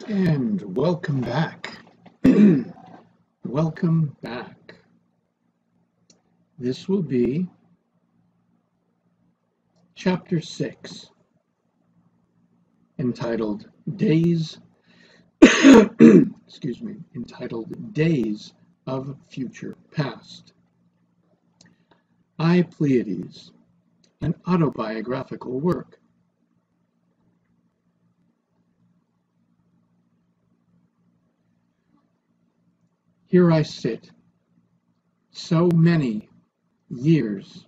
And welcome back. Welcome back. This will be Chapter 6, entitled Days, entitled Days of Future Past. I, PLEIADES, an autobiographical work. Here I sit, so many years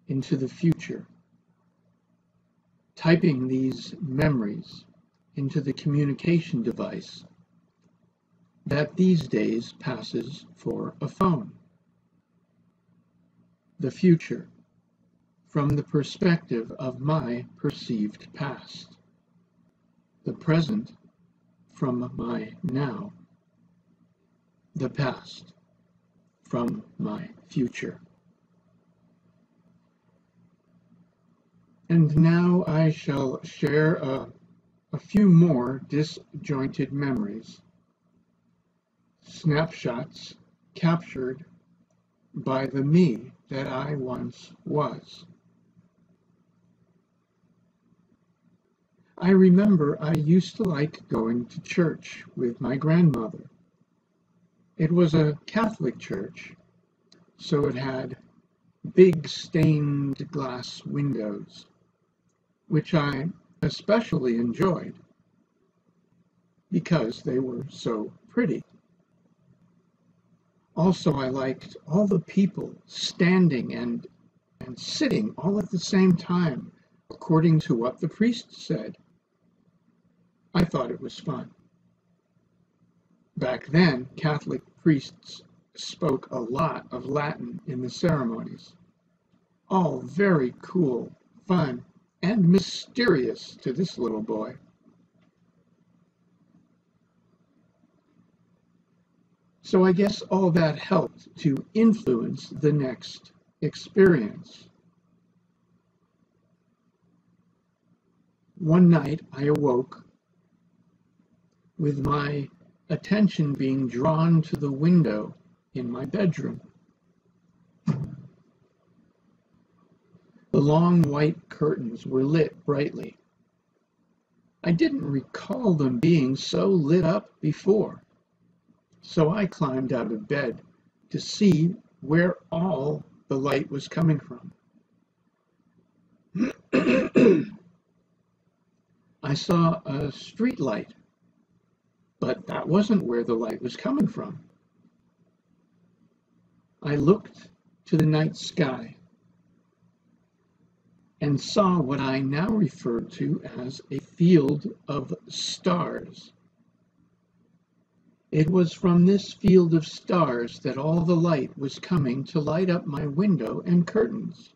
into the future, typing these memories into the communication device that these days passes for a phone. The future from the perspective of my perceived past. The present from my now. The past from my future. And now I shall share a few more disjointed memories, snapshots captured by the me that I once was. I remember I used to like going to church with my grandmother. It was a Catholic church, so it had big stained glass windows, which I especially enjoyed because they were so pretty. Also, I liked all the people standing and sitting all at the same time, according to what the priest said. I thought it was fun. Back then, Catholic priests spoke a lot of Latin in the ceremonies. All very cool, fun, and mysterious to this little boy. So I guess all that helped to influence the next experience. One night I awoke with my attention being drawn to the window in my bedroom. The long white curtains were lit brightly. I didn't recall them being so lit up before, so I climbed out of bed to see where all the light was coming from. I saw a street light, but that wasn't where the light was coming from. I looked to the night sky and saw what I now refer to as a field of stars. It was from this field of stars that all the light was coming to light up my window and curtains.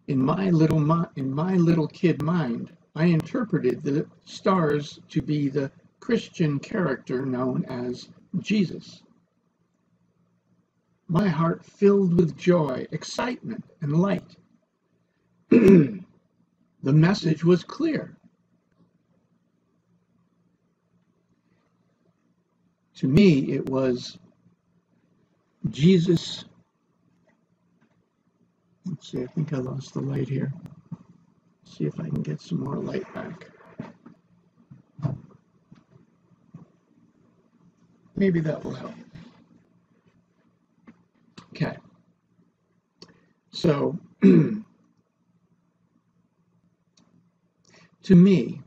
In my little kid mind, I interpreted the stars to be the Christian character known as Jesus. My heart filled with joy, excitement, and light. The message was clear. To me, it was Jesus. Let's see, I think I lost the light here. See if I can get some more light back. Maybe that will help. Okay. So, to me,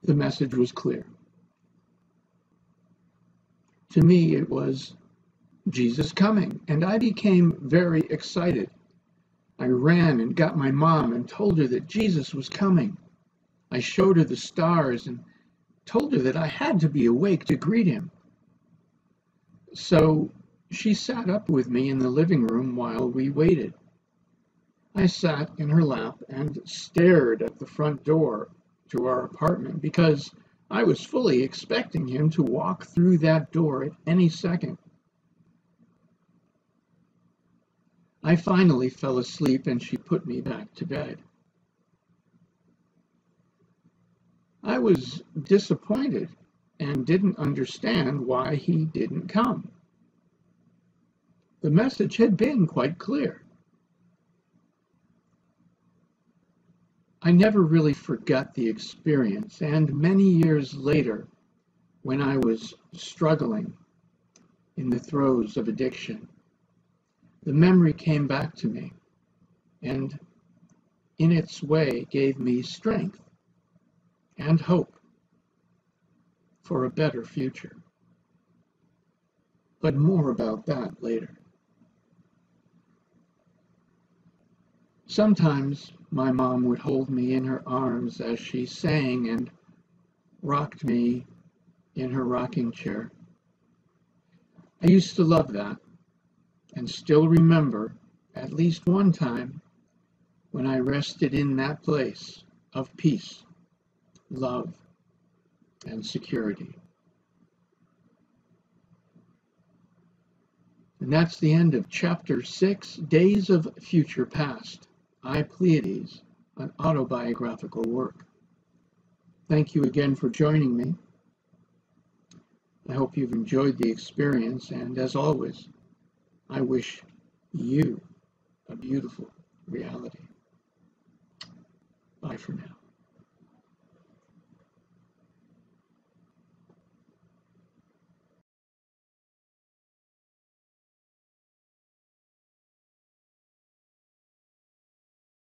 the message was clear. To me, it was Jesus coming, and I became very excited. I ran and got my mom and told her that Jesus was coming. I showed her the stars and told her that I had to be awake to greet him. So she sat up with me in the living room while we waited. I sat in her lap and stared at the front door to our apartment because I was fully expecting him to walk through that door at any second. I finally fell asleep and she put me back to bed. I was disappointed and didn't understand why he didn't come. The message had been quite clear. I never really forgot the experience, and many years later, when I was struggling in the throes of addiction, the memory came back to me and in its way gave me strength and hope for a better future. But more about that later. Sometimes my mom would hold me in her arms as she sang and rocked me in her rocking chair. I used to love that and still remember at least one time when I rested in that place of peace, love, and security. And that's the end of Chapter 6, Days of Future Past. I, PLEIADES, an autobiographical work. Thank you again for joining me. I hope you've enjoyed the experience, and as always, I wish you a beautiful reality. Bye for now.